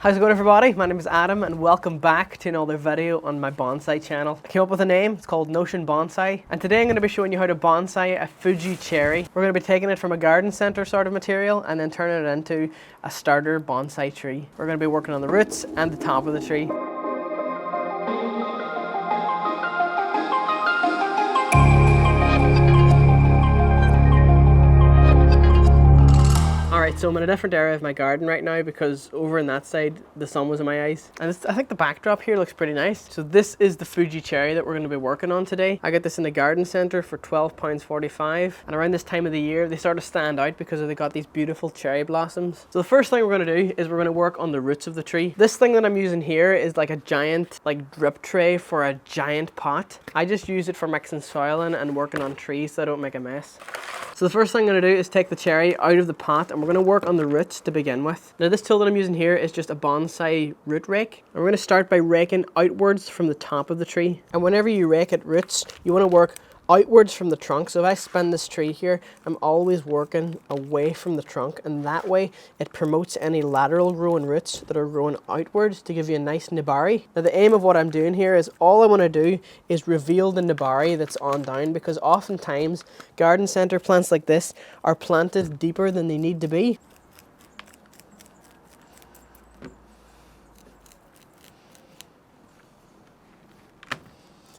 How's it going, everybody? My name is Adam and welcome back to another video on my bonsai channel. I came up with a name, it's called Notion Bonsai, and today I'm going to be showing you how to bonsai a Fuji cherry. We're going to be taking it from a garden center sort of material and then turning it into a starter bonsai tree. We're going to be working on the roots and the top of the tree. Alright, so I'm in a different area of my garden right now because over in that side the sun was in my eyes. And I think the backdrop here looks pretty nice. So this is the Fuji cherry that we're going to be working on today. I got this in the garden centre for £12.45, and around this time of the year they sort of stand out because they got these beautiful cherry blossoms. So the first thing we're going to do is we're going to work on the roots of the tree. This thing that I'm using here is like a giant drip tray for a giant pot. I just use it for mixing soil in and working on trees so I don't make a mess. So the first thing I'm going to do is take the cherry out of the pot and we're going to work on the roots to begin with. Now this tool that I'm using here is just a bonsai root rake. And we're going to start by raking outwards from the top of the tree. And whenever you rake at roots, you want to work outwards from the trunk. So if I spin this tree here, I'm always working away from the trunk, and that way it promotes any lateral growing roots that are growing outwards to give you a nice nabari. Now the aim of what I'm doing here is all I want to do is reveal the nabari that's on down, because oftentimes garden center plants like this are planted deeper than they need to be.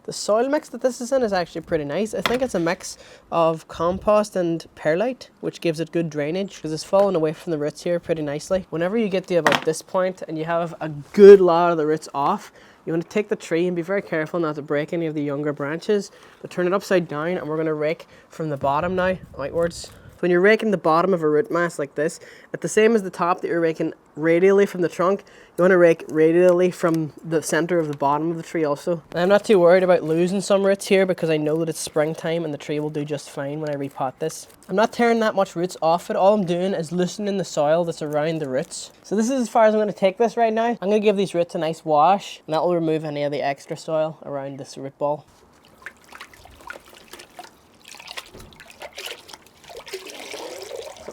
The soil mix that this is in is actually pretty nice. I think it's a mix of compost and perlite, which gives it good drainage because it's falling away from the roots here pretty nicely. Whenever you get to about this point and you have a good lot of the roots off, you want to take the tree and be very careful not to break any of the younger branches, but turn it upside down, and we're going to rake from the bottom now outwards. When you're raking the bottom of a root mass like this, at the same as the top that you're raking radially from the trunk, you want to rake radially from the center of the bottom of the tree also. And I'm not too worried about losing some roots here because I know that it's springtime and the tree will do just fine when I repot this. I'm not tearing that much roots off it. All I'm doing is loosening the soil that's around the roots. So this is as far as I'm going to take this right now. I'm going to give these roots a nice wash, and that will remove any of the extra soil around this root ball.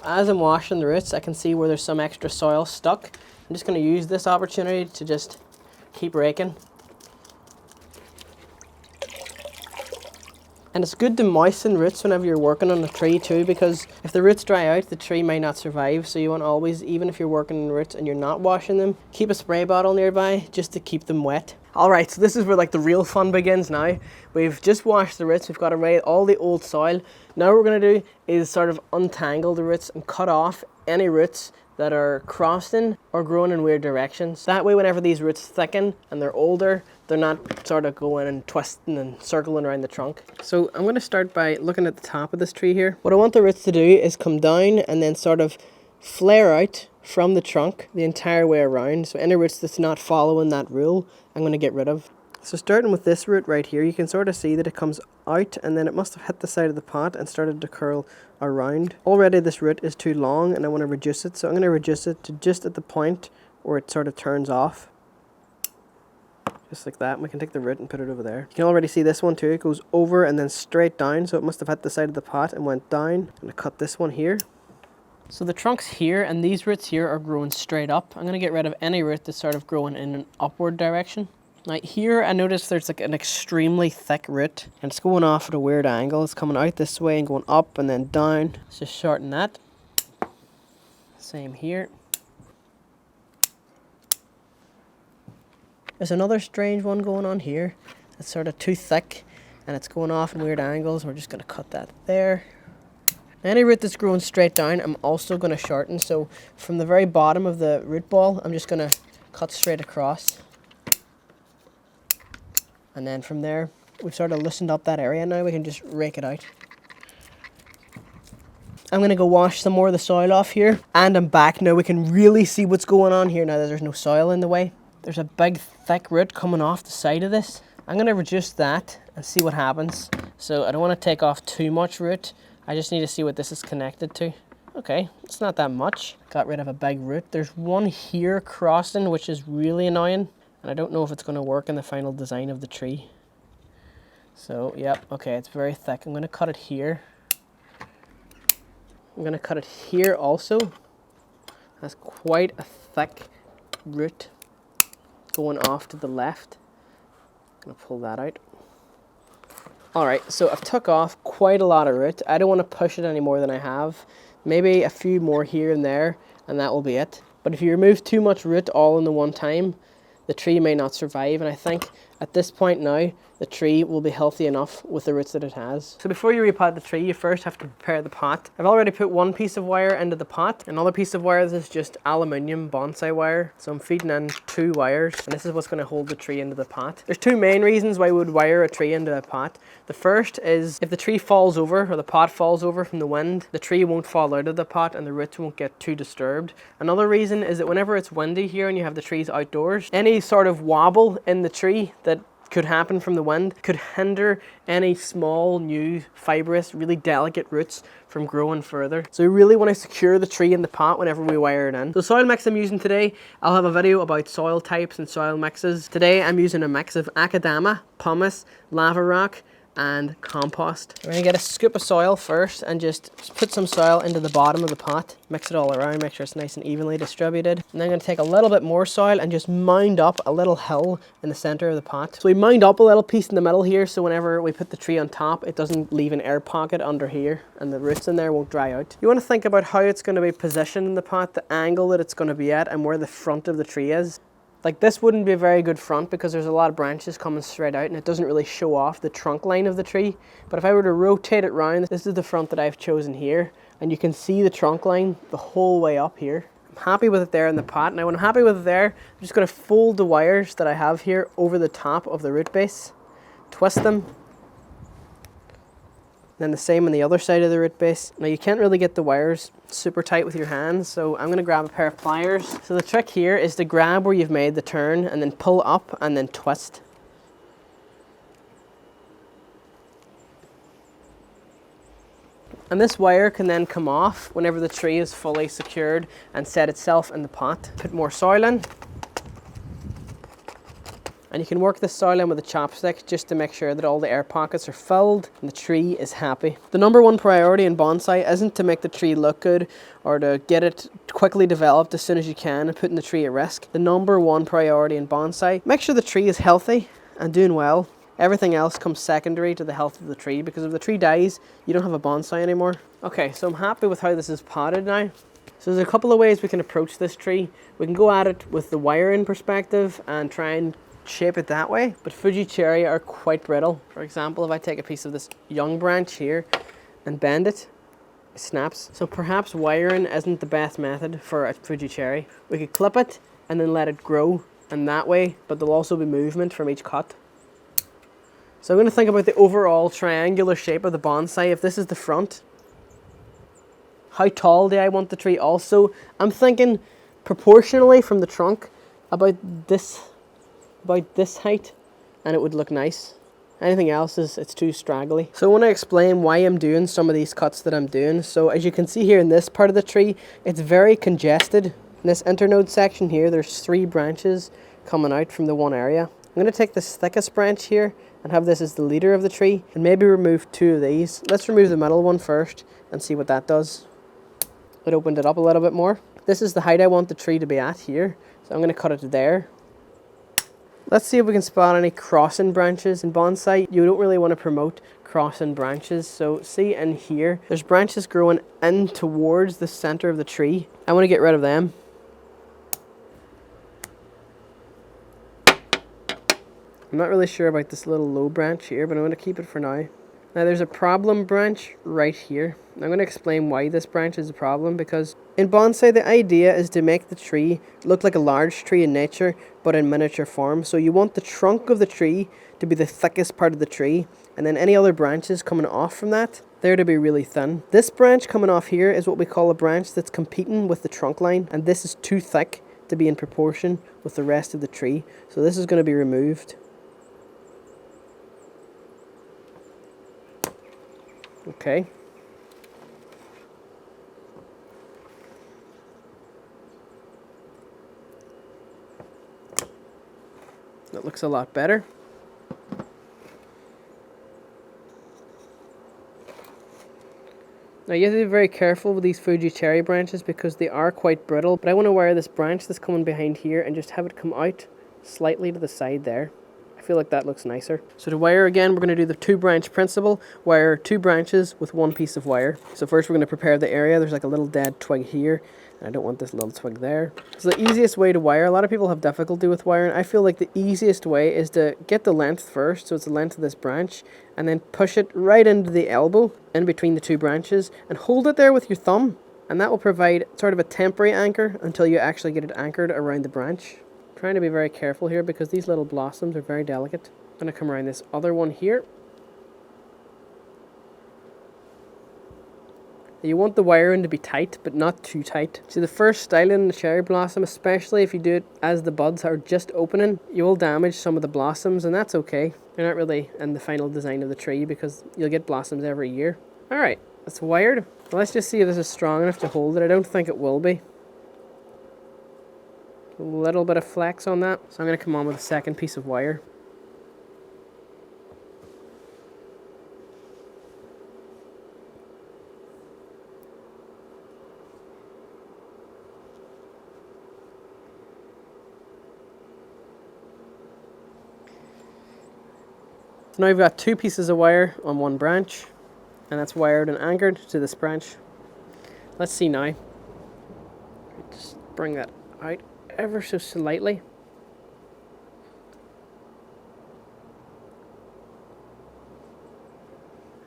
As I'm washing the roots, I can see where there's some extra soil stuck. I'm just going to use this opportunity to just keep raking. And it's good to moisten roots whenever you're working on a tree too, because if the roots dry out, the tree might not survive. So you want to always, even if you're working on roots and you're not washing them, keep a spray bottle nearby just to keep them wet. Alright, so this is where the real fun begins now. We've just washed the roots, we've got away all the old soil. Now what we're going to do is sort of untangle the roots and cut off any roots that are crossing or growing in weird directions. That way whenever these roots thicken and they're older, they're not sort of going and twisting and circling around the trunk. So I'm going to start by looking at the top of this tree here. What I want the roots to do is come down and then sort of flare out from the trunk the entire way around. So any roots that's not following that rule, I'm going to get rid of. So starting with this root right here, you can sort of see that it comes out and then it must have hit the side of the pot and started to curl around. Already this root is too long and I want to reduce it. So I'm going to reduce it to just at the point where it sort of turns off. Just like that. And we can take the root and put it over there. You can already see this one too. It goes over and then straight down. So it must have hit the side of the pot and went down. I'm going to cut this one here. So the trunk's here and these roots here are growing straight up. I'm going to get rid of any root that's sort of growing in an upward direction. Now here I notice there's an extremely thick root and it's going off at a weird angle. It's coming out this way and going up and then down. Let's just shorten that. Same here. There's another strange one going on here. It's sort of too thick and it's going off in weird angles. We're just going to cut that there. Any root that's growing straight down, I'm also going to shorten. So from the very bottom of the root ball, I'm just going to cut straight across. And then from there, we've sort of loosened up that area now. We can just rake it out. I'm going to go wash some more of the soil off here. And I'm back now. We can really see what's going on here now that there's no soil in the way. There's a big thick root coming off the side of this. I'm going to reduce that and see what happens. So I don't want to take off too much root. I just need to see what this is connected to. Okay, it's not that much. Got rid of a big root. There's one here crossing, which is really annoying. And I don't know if it's going to work in the final design of the tree. So, yep, okay, it's very thick. I'm going to cut it here. I'm going to cut it here also. That's quite a thick root going off to the left. I'm gonna pull that out. Alright, so I've took off quite a lot of root. I don't want to push it any more than I have. Maybe a few more here and there, and that will be it. But if you remove too much root all in the one time, the tree may not survive, and I think at this point now, the tree will be healthy enough with the roots that it has. So before you repot the tree, you first have to prepare the pot. I've already put one piece of wire into the pot. Another piece of wire is just aluminium bonsai wire. So I'm feeding in 2 wires, and this is what's going to hold the tree into the pot. There's 2 main reasons why we would wire a tree into a pot. The first is if the tree falls over, or the pot falls over from the wind, the tree won't fall out of the pot and the roots won't get too disturbed. Another reason is that whenever it's windy here and you have the trees outdoors, any sort of wobble in the tree that could happen from the wind could hinder any small, new, fibrous, really delicate roots from growing further. So we really want to secure the tree in the pot whenever we wire it in. The soil mix I'm using today, I'll have a video about soil types and soil mixes. Today I'm using a mix of Akadama, pumice, lava rock, and compost. We're going to get a scoop of soil first and just put some soil into the bottom of the pot. Mix it all around, make sure it's nice and evenly distributed. And then I'm going to take a little bit more soil and just mound up a little hill in the center of the pot. So we mound up a little piece in the middle here, so whenever we put the tree on top, it doesn't leave an air pocket under here and the roots in there won't dry out. You want to think about how it's going to be positioned in the pot, the angle that it's going to be at, and where the front of the tree is. Like this wouldn't be a very good front because there's a lot of branches coming straight out and it doesn't really show off the trunk line of the tree. But if I were to rotate it round, this is the front that I've chosen here, and you can see the trunk line the whole way up here. I'm happy with it there in the pot. Now when I'm happy with it there, I'm just going to fold the wires that I have here over the top of the root base, twist them, then the same on the other side of the root base. Now you can't really get the wires super tight with your hands, so I'm going to grab a pair of pliers. So the trick here is to grab where you've made the turn and then pull up and then twist. And this wire can then come off whenever the tree is fully secured and set itself in the pot. Put more soil in. And you can work the soil in with a chopstick just to make sure that all the air pockets are filled and the tree is happy. The number one priority in bonsai isn't to make the tree look good or to get it quickly developed as soon as you can and putting the tree at risk. The number one priority in bonsai, make sure the tree is healthy and doing well. Everything else comes secondary to the health of the tree, because if the tree dies, you don't have a bonsai anymore. Okay, so I'm happy with how this is potted now. So there's a couple of ways we can approach this tree. We can go at it with the wiring perspective and try and shape it that way, but Fuji cherry are quite brittle. For example, if I take a piece of this young branch here and bend it, it snaps. So perhaps wiring isn't the best method for a Fuji cherry. We could clip it and then let it grow, and that way, but there'll also be movement from each cut. So I'm going to think about the overall triangular shape of the bonsai. If this is the front, how tall do I want the tree? Also, I'm thinking proportionally from the trunk about this height, and it would look nice. Anything else it's too straggly. So I want to explain why I'm doing some of these cuts that I'm doing. So as you can see here in this part of the tree, it's very congested. In this internode section here, there's 3 branches coming out from the one area. I'm going to take this thickest branch here and have this as the leader of the tree, and maybe remove 2 of these. Let's remove the middle one first and see what that does. It opened it up a little bit more. This is the height I want the tree to be at here, so I'm going to cut it to there. Let's see if we can spot any crossing branches in bonsai. You don't really want to promote crossing branches. So see in here, there's branches growing in towards the center of the tree. I want to get rid of them. I'm not really sure about this little low branch here, but I'm going to keep it for now. Now there's a problem branch right here. I'm going to explain why this branch is a problem, because in bonsai the idea is to make the tree look like a large tree in nature but in miniature form. So you want the trunk of the tree to be the thickest part of the tree, and then any other branches coming off from that, they're to be really thin. This branch coming off here is what we call a branch that's competing with the trunk line, and this is too thick to be in proportion with the rest of the tree. So this is going to be removed. Okay. That looks a lot better. Now you have to be very careful with these Fuji cherry branches because they are quite brittle, but I want to wire this branch that's coming behind here and just have it come out slightly to the side there. I feel like that looks nicer. So to wire again, we're going to do the 2-branch principle, wire 2 branches with 1 piece of wire. So first we're going to prepare the area. There's like a little dead twig here, and I don't want this little twig there. So the easiest way to wire, a lot of people have difficulty with wiring. I feel like the easiest way is to get the length first, so it's the length of this branch, and then push it right into the elbow in between the 2 branches and hold it there with your thumb. And that will provide sort of a temporary anchor until you actually get it anchored around the branch. Trying to be very careful here because these little blossoms are very delicate. I'm going to come around this other one here. You want the wiring to be tight, but not too tight. See, the first styling in the cherry blossom, especially if you do it as the buds are just opening, you will damage some of the blossoms, and that's okay. They're not really in the final design of the tree because you'll get blossoms every year. Alright, it's wired. Well, let's just see if this is strong enough to hold it. I don't think it will be. A little bit of flex on that. So I'm going to come on with a second piece of wire. So now we've got 2 pieces of wire on 1 branch, and that's wired and anchored to this branch. Let's see now. Just bring that out ever so slightly.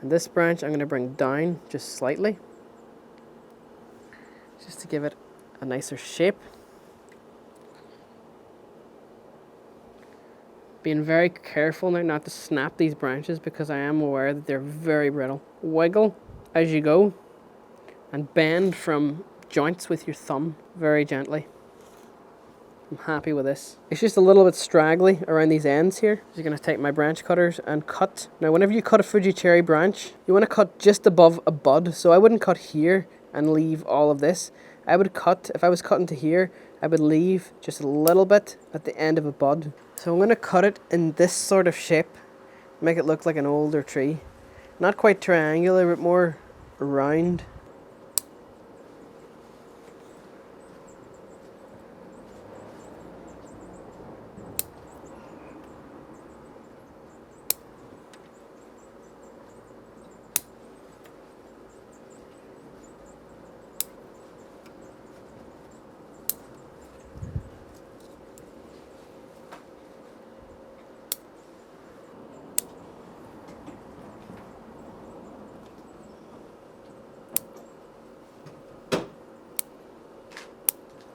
And this branch I'm going to bring down just slightly, just to give it a nicer shape. Being very careful now not to snap these branches because I am aware that they're very brittle. Wiggle as you go and bend from joints with your thumb very gently. I'm happy with this. It's just a little bit straggly around these ends here. So you're going to take my branch cutters and cut. Now whenever you cut a Fuji cherry branch, you want to cut just above a bud. So I wouldn't cut here and leave all of this. I would cut, if I was cutting to here, I would leave just a little bit at the end of a bud. So I'm going to cut it in this sort of shape, make it look like an older tree. Not quite triangular, but more round.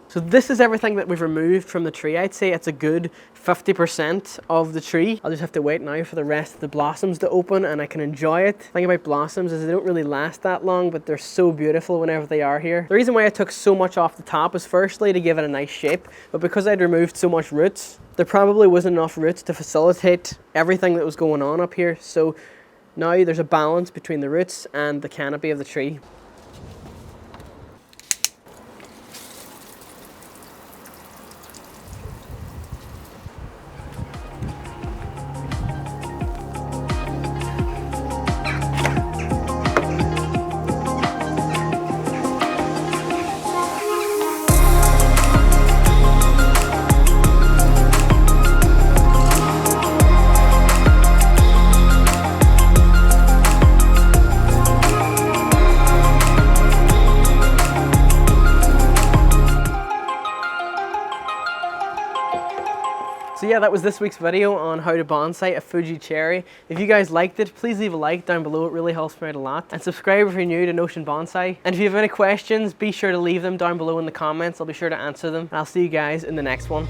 So this is everything that we've removed from the tree. I'd say it's a good 50% of the tree. I'll just have to wait now for the rest of the blossoms to open and I can enjoy it. The thing about blossoms is they don't really last that long, but they're so beautiful whenever they are here. The reason why I took so much off the top was firstly to give it a nice shape, but because I'd removed so much roots, there probably wasn't enough roots to facilitate everything that was going on up here. So now there's a balance between the roots and the canopy of the tree. So yeah, that was this week's video on how to bonsai a Fuji cherry. If you guys liked it, please leave a like down below. It really helps me out a lot. And subscribe if you're new to Notion Bonsai. And if you have any questions, be sure to leave them down below in the comments. I'll be sure to answer them. And I'll see you guys in the next one.